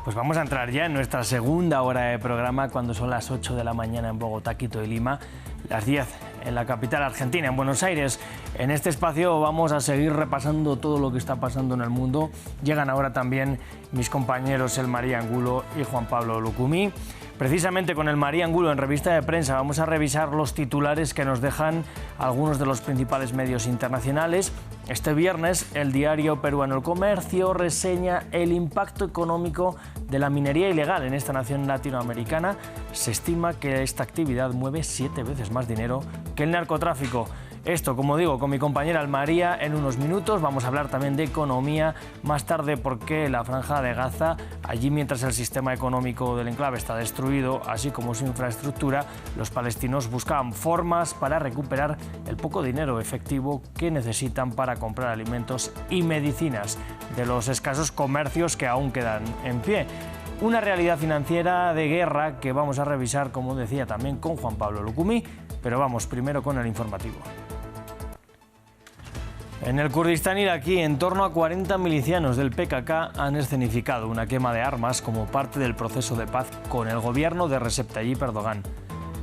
Pues vamos a entrar ya en nuestra segunda hora de programa, cuando son las 8 de la mañana en Bogotá, Quito y Lima, las 10 en la capital argentina, en Buenos Aires. En este espacio vamos a seguir repasando todo lo que está pasando en el mundo. Llegan ahora también mis compañeros el María Angulo y Juan Pablo Lucumí. Precisamente con el María Angulo en revista de prensa vamos a revisar los titulares que nos dejan algunos de los principales medios internacionales. Este viernes el diario peruano El Comercio reseña el impacto económico de la minería ilegal en esta nación latinoamericana. Se estima que esta actividad mueve 7 veces más dinero que el narcotráfico. Esto, como digo, con mi compañera María en unos minutos. Vamos a hablar también de economía más tarde, porque la Franja de Gaza, allí mientras el sistema económico del enclave está destruido, así como su infraestructura, los palestinos buscaban formas para recuperar el poco dinero efectivo que necesitan para comprar alimentos y medicinas de los escasos comercios que aún quedan en pie. Una realidad financiera de guerra que vamos a revisar, como decía, también con Juan Pablo Lucumí, pero vamos primero con el informativo. En el Kurdistán iraquí, en torno a 40 milicianos del PKK han escenificado una quema de armas como parte del proceso de paz con el gobierno de Recep Tayyip Erdogan.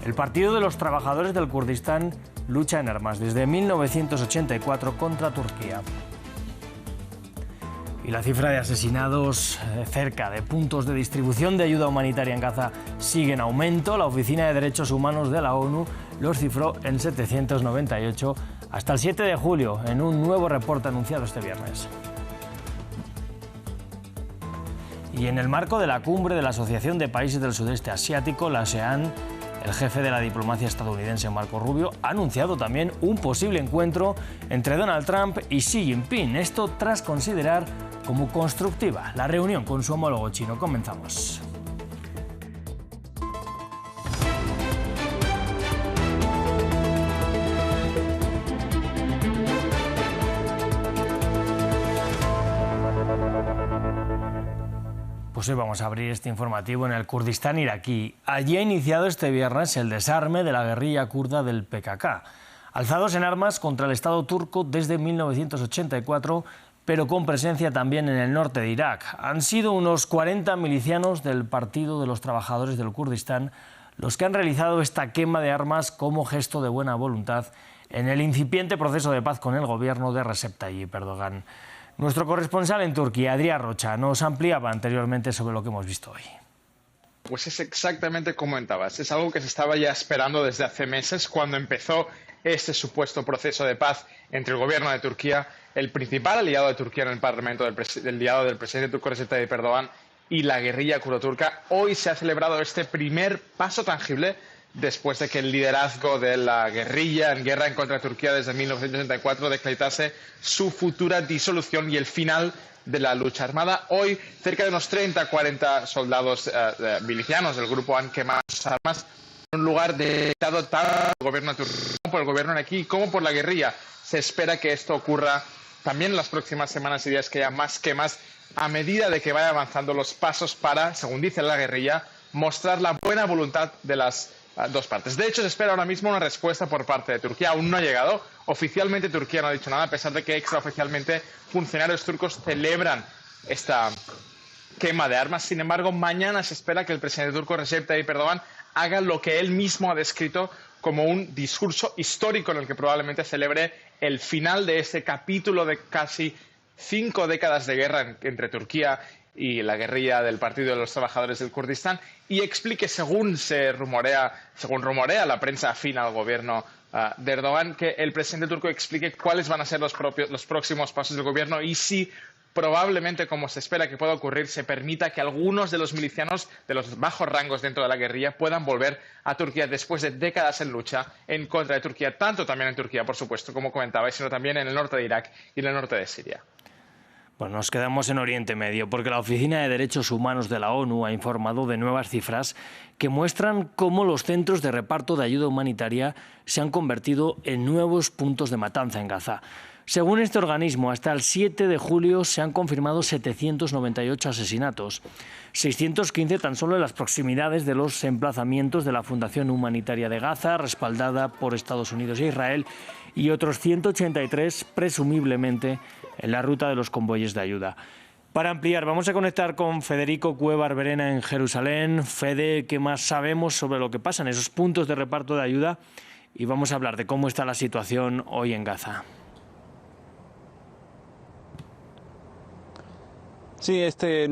El Partido de los Trabajadores del Kurdistán lucha en armas desde 1984 contra Turquía. Y la cifra de asesinados cerca de puntos de distribución de ayuda humanitaria en Gaza sigue en aumento. La Oficina de Derechos Humanos de la ONU los cifró en 798 hasta el 7 de julio, en un nuevo reporte anunciado este viernes. Y en el marco de la cumbre de la Asociación de Países del Sudeste Asiático, la ASEAN, el jefe de la diplomacia estadounidense, Marco Rubio, ha anunciado también un posible encuentro entre Donald Trump y Xi Jinping. Esto tras considerar como constructiva la reunión con su homólogo chino. Comenzamos. Pues hoy vamos a abrir este informativo en el Kurdistán iraquí. Allí ha iniciado este viernes el desarme de la guerrilla kurda del PKK, alzados en armas contra el Estado turco desde 1984, pero con presencia también en el norte de Irak. Han sido unos 40 milicianos del Partido de los Trabajadores del Kurdistán los que han realizado esta quema de armas como gesto de buena voluntad en el incipiente proceso de paz con el gobierno de Recep Tayyip Erdogan. Nuestro corresponsal en Turquía, Adrián Rocha, nos ampliaba anteriormente sobre lo que hemos visto hoy. Pues es exactamente como comentabas. Es algo que se estaba ya esperando desde hace meses, cuando empezó este supuesto proceso de paz entre el gobierno de Turquía, el principal aliado de Turquía en el Parlamento del aliado del presidente turco Recep Tayyip Erdogan, y la guerrilla kurdo-turca. Hoy se ha celebrado este primer paso tangible después de que el liderazgo de la guerrilla en guerra en contra de Turquía desde 1984 decretase su futura disolución y el final de la lucha armada. Hoy, cerca de unos 30-40 soldados milicianos del grupo han quemado sus armas en un lugar decretado tanto por el gobierno turco, por el gobierno aquí, como por la guerrilla. Se espera que esto ocurra también en las próximas semanas y días, que haya más quemas a medida de que vaya avanzando los pasos para, según dice la guerrilla, mostrar la buena voluntad de las dos partes. De hecho, se espera ahora mismo una respuesta por parte de Turquía. Aún no ha llegado. Oficialmente Turquía no ha dicho nada, a pesar de que extraoficialmente funcionarios turcos celebran esta quema de armas. Sin embargo, mañana se espera que el presidente turco Recep Tayyip Erdogan haga lo que él mismo ha descrito como un discurso histórico, en el que probablemente celebre el final de este capítulo de casi 5 décadas de guerra entre Turquía y la guerrilla del Partido de los Trabajadores del Kurdistán, y explique, según rumorea la prensa afín al gobierno de Erdogan, que el presidente turco explique cuáles van a ser los próximos pasos del gobierno, y si probablemente, como se espera que pueda ocurrir, se permita que algunos de los milicianos de los bajos rangos dentro de la guerrilla puedan volver a Turquía después de décadas en lucha en contra de Turquía, tanto también en Turquía, por supuesto, como comentabais, sino también en el norte de Irak y en el norte de Siria. Pues nos quedamos en Oriente Medio, porque la Oficina de Derechos Humanos de la ONU ha informado de nuevas cifras que muestran cómo los centros de reparto de ayuda humanitaria se han convertido en nuevos puntos de matanza en Gaza. Según este organismo, hasta el 7 de julio se han confirmado 798 asesinatos, 615 tan solo en las proximidades de los emplazamientos de la Fundación Humanitaria de Gaza, respaldada por Estados Unidos e Israel, y otros 183 presumiblemente en la ruta de los convoyes de ayuda. Para ampliar, vamos a conectar con Federico Cueva Arberena en Jerusalén. Fede, ¿qué más sabemos sobre lo que pasa en esos puntos de reparto de ayuda? Y vamos a hablar de cómo está la situación hoy en Gaza. Sí, esta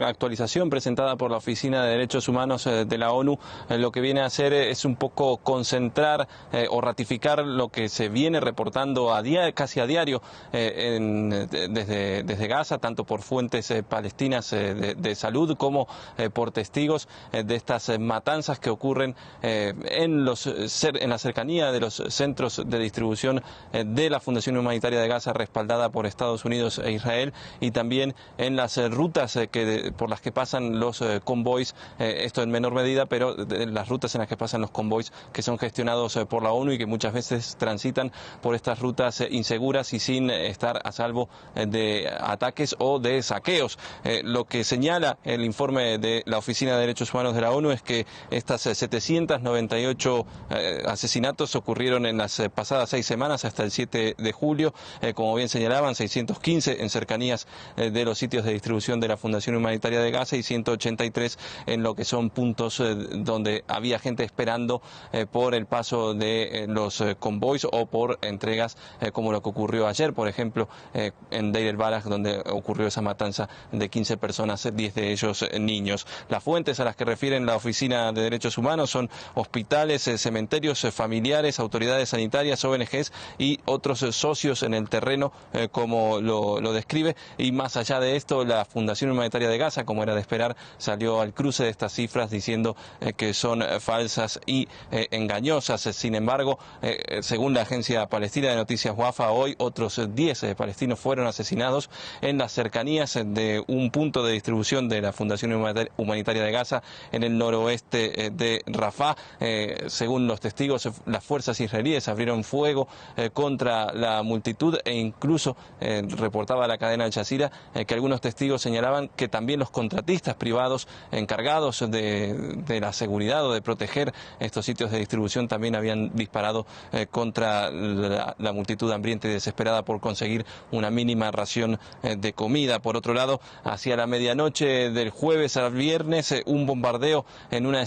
actualización presentada por la Oficina de Derechos Humanos de la ONU lo que viene a hacer es un poco concentrar o ratificar lo que se viene reportando casi a diario desde Gaza, tanto por fuentes palestinas de salud como por testigos de estas matanzas que ocurren en la cercanía de los centros de distribución de la Fundación Humanitaria de Gaza, respaldada por Estados Unidos e Israel, y también en las rutas por las que pasan los convoys, esto en menor medida, pero las rutas en las que pasan los convoys que son gestionados por la ONU y que muchas veces transitan por estas rutas inseguras y sin estar a salvo de ataques o de saqueos. Lo que señala el informe de la Oficina de Derechos Humanos de la ONU es que estas 798 asesinatos ocurrieron en las pasadas 6 semanas hasta el 7 de julio, como bien señalaban, 615 en cercanías de los sitios de distribución de la Fundación Humanitaria de Gaza y 183 en lo que son puntos donde había gente esperando por el paso de los convoys o por entregas, como lo que ocurrió ayer, por ejemplo, en Deir el-Balah, donde ocurrió esa matanza de 15 personas, 10 de ellos niños. Las fuentes a las que refieren la Oficina de Derechos Humanos son hospitales, cementerios familiares, autoridades sanitarias, ONGs y otros socios en el terreno, como lo describe. Y más allá de esto, la Fundación Humanitaria de Gaza, como era de esperar, salió al cruce de estas cifras diciendo que son falsas y engañosas. Sin embargo, según la agencia palestina de noticias Wafa, hoy otros 10 palestinos fueron asesinados en las cercanías de un punto de distribución de la Fundación Humanitaria de Gaza en el noroeste de Rafah. Según los testigos, las fuerzas israelíes abrieron fuego contra la multitud e incluso reportaba la cadena Al Jazeera que algunos testigos señalaban que también los contratistas privados encargados de la seguridad o de proteger estos sitios de distribución también habían disparado contra la multitud hambrienta y desesperada por conseguir una mínima ración de comida. Por otro lado, hacia la medianoche del jueves al viernes, un bombardeo en una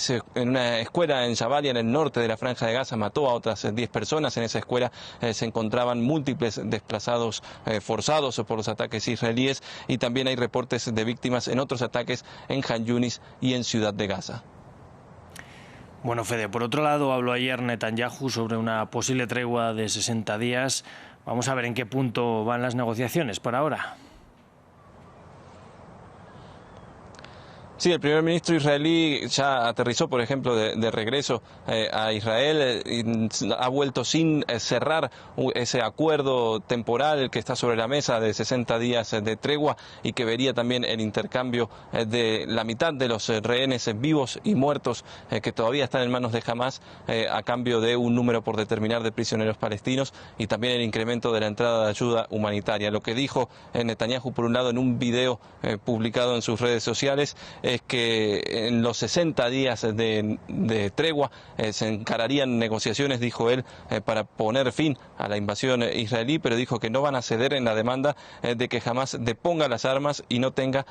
escuela en Jabalia, en el norte de la Franja de Gaza, mató a otras 10 personas. En esa escuela se encontraban múltiples desplazados forzados por los ataques israelíes, y también hay reportes de víctimas en otros ataques en Han Yunis y en Ciudad de Gaza. Bueno, Fede, por otro lado, habló ayer Netanyahu sobre una posible tregua de 60 días. Vamos a ver en qué punto van las negociaciones por ahora. Sí, el primer ministro israelí ya aterrizó, por ejemplo, de regreso a Israel, y ha vuelto sin cerrar ese acuerdo temporal que está sobre la mesa de 60 días de tregua y que vería también el intercambio de la mitad de los rehenes vivos y muertos que todavía están en manos de Hamás a cambio de un número por determinar de prisioneros palestinos, y también el incremento de la entrada de ayuda humanitaria. Lo que dijo Netanyahu, por un lado, en un video publicado en sus redes sociales, es que en los 60 días de tregua se encararían negociaciones, dijo él, para poner fin a la invasión israelí, pero dijo que no van a ceder en la demanda de que Hamás deponga las armas y no tenga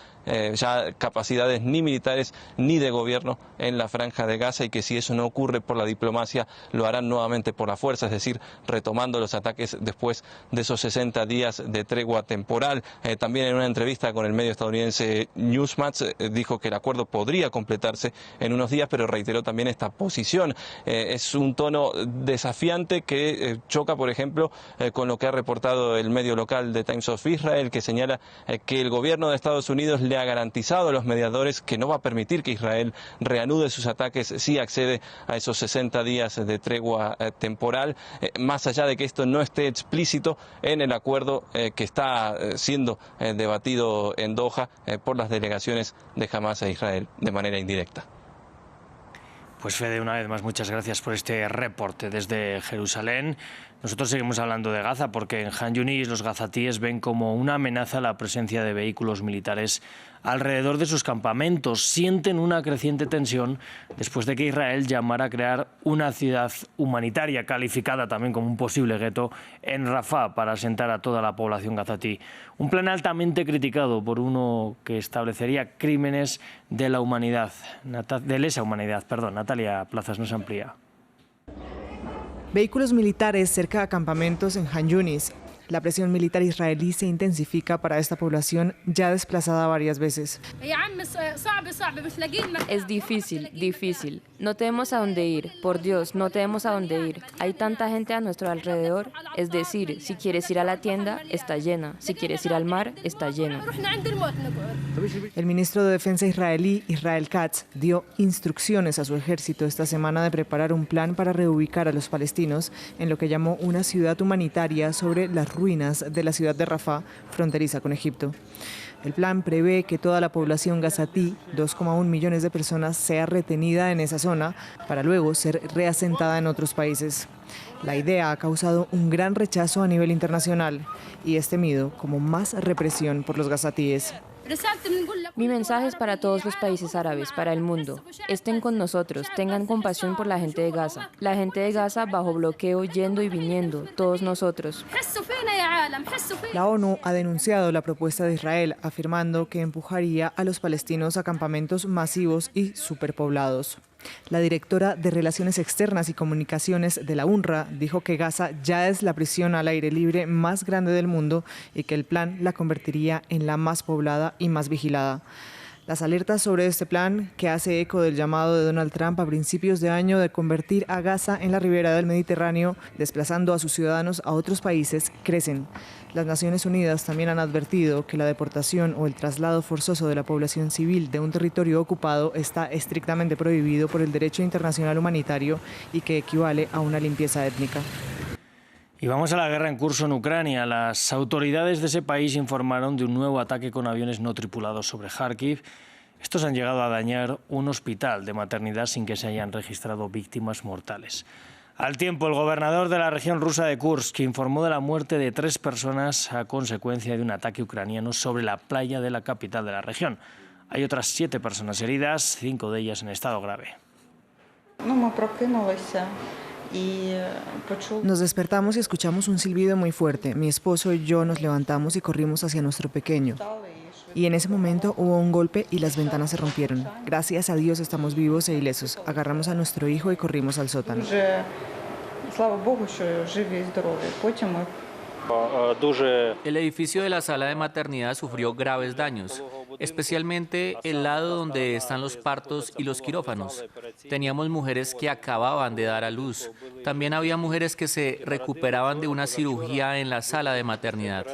ya capacidades ni militares ni de gobierno en la Franja de Gaza, y que si eso no ocurre por la diplomacia, lo harán nuevamente por la fuerza, es decir, retomando los ataques después de esos 60 días de tregua temporal. También en una entrevista con el medio estadounidense Newsmax dijo que el acuerdo podría completarse en unos días, pero reiteró también esta posición. Es un tono desafiante que choca, por ejemplo, con lo que ha reportado el medio local de Times of Israel, que señala que el gobierno de Estados Unidos le ha garantizado a los mediadores que no va a permitir que Israel reanude sus ataques si accede a esos 60 días de tregua temporal, más allá de que esto no esté explícito en el acuerdo que está siendo debatido en Doha por las delegaciones de Hamás e Israel de manera indirecta. Pues Fede, una vez más, muchas gracias por este reporte desde Jerusalén. Nosotros seguimos hablando de Gaza porque en Han Yunis los gazatíes ven como una amenaza la presencia de vehículos militares alrededor de sus campamentos. Sienten una creciente tensión después de que Israel llamara a crear una ciudad humanitaria, calificada también como un posible gueto, en Rafah para asentar a toda la población gazatí. Un plan altamente criticado por uno que establecería crímenes de la humanidad, de lesa humanidad. Perdón, Natalia Plazas nos amplía. Vehículos militares cerca de campamentos en Han Yunis. La presión militar israelí se intensifica para esta población ya desplazada varias veces. Es difícil. No tenemos a dónde ir. Por Dios, no tenemos a dónde ir. Hay tanta gente a nuestro alrededor. Es decir, si quieres ir a la tienda, está llena. Si quieres ir al mar, está llena. El ministro de Defensa israelí, Israel Katz, dio instrucciones a su ejército esta semana de preparar un plan para reubicar a los palestinos en lo que llamó una ciudad humanitaria sobre las ruinas de la ciudad de Rafah, fronteriza con Egipto. El plan prevé que toda la población gazatí, 2,1 millones de personas, sea retenida en esa zona para luego ser reasentada en otros países. La idea ha causado un gran rechazo a nivel internacional y es temido como más represión por los gazatíes. Mi mensaje es para todos los países árabes, para el mundo. Estén con nosotros, tengan compasión por la gente de Gaza. La gente de Gaza bajo bloqueo, yendo y viniendo, todos nosotros. La ONU ha denunciado la propuesta de Israel, afirmando que empujaría a los palestinos a campamentos masivos y superpoblados. La directora de Relaciones Externas y Comunicaciones de la UNRWA dijo que Gaza ya es la prisión al aire libre más grande del mundo y que el plan la convertiría en la más poblada y más vigilada. Las alertas sobre este plan, que hace eco del llamado de Donald Trump a principios de año de convertir a Gaza en la ribera del Mediterráneo, desplazando a sus ciudadanos a otros países, crecen. Las Naciones Unidas también han advertido que la deportación o el traslado forzoso de la población civil de un territorio ocupado está estrictamente prohibido por el derecho internacional humanitario y que equivale a una limpieza étnica. Y vamos a la guerra en curso en Ucrania. Las autoridades de ese país informaron de un nuevo ataque con aviones no tripulados sobre Kharkiv. Estos han llegado a dañar un hospital de maternidad sin que se hayan registrado víctimas mortales. Al tiempo, el gobernador de la región rusa de Kursk informó de la muerte de 3 personas a consecuencia de un ataque ucraniano sobre la playa de la capital de la región. Hay otras 7 personas heridas, 5 de ellas en estado grave. Nos despertamos y escuchamos un silbido muy fuerte. Mi esposo y yo nos levantamos y corrimos hacia nuestro pequeño. Y en ese momento hubo un golpe y las ventanas se rompieron. Gracias a Dios estamos vivos e ilesos. Agarramos a nuestro hijo y corrimos al sótano. El edificio de la sala de maternidad sufrió graves daños, especialmente el lado donde están los partos y los quirófanos. Teníamos mujeres que acababan de dar a luz. También había mujeres que se recuperaban de una cirugía en la sala de maternidad.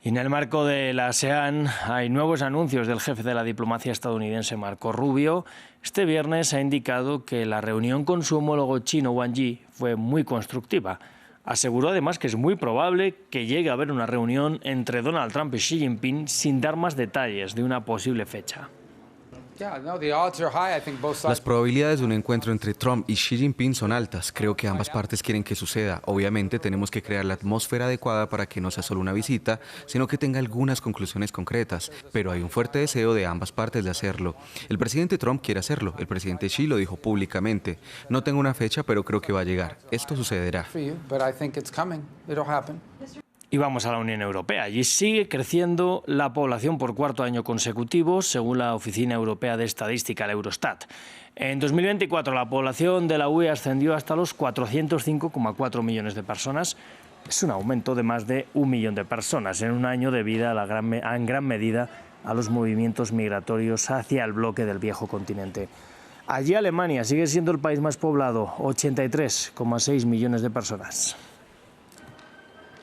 Y en el marco de la ASEAN hay nuevos anuncios del jefe de la diplomacia estadounidense, Marco Rubio. Este viernes ha indicado que la reunión con su homólogo chino, Wang Yi, fue muy constructiva. Aseguró además que es muy probable que llegue a haber una reunión entre Donald Trump y Xi Jinping sin dar más detalles de una posible fecha. Las probabilidades de un encuentro entre Trump y Xi Jinping son altas. Creo que ambas partes quieren que suceda. Obviamente tenemos que crear la atmósfera adecuada para que no sea solo una visita, sino que tenga algunas conclusiones concretas. Pero hay un fuerte deseo de ambas partes de hacerlo. El presidente Trump quiere hacerlo. El presidente Xi lo dijo públicamente. No tengo una fecha, pero creo que va a llegar. Esto sucederá. Y vamos a la Unión Europea. Allí sigue creciendo la población por 4º año consecutivo, según la Oficina Europea de Estadística, el Eurostat. En 2024 la población de la UE ascendió hasta los 405,4 millones de personas. Es un aumento de más de 1 millón de personas en un año debido en gran medida a los movimientos migratorios hacia el bloque del viejo continente. Allí Alemania sigue siendo el país más poblado, 83,6 millones de personas.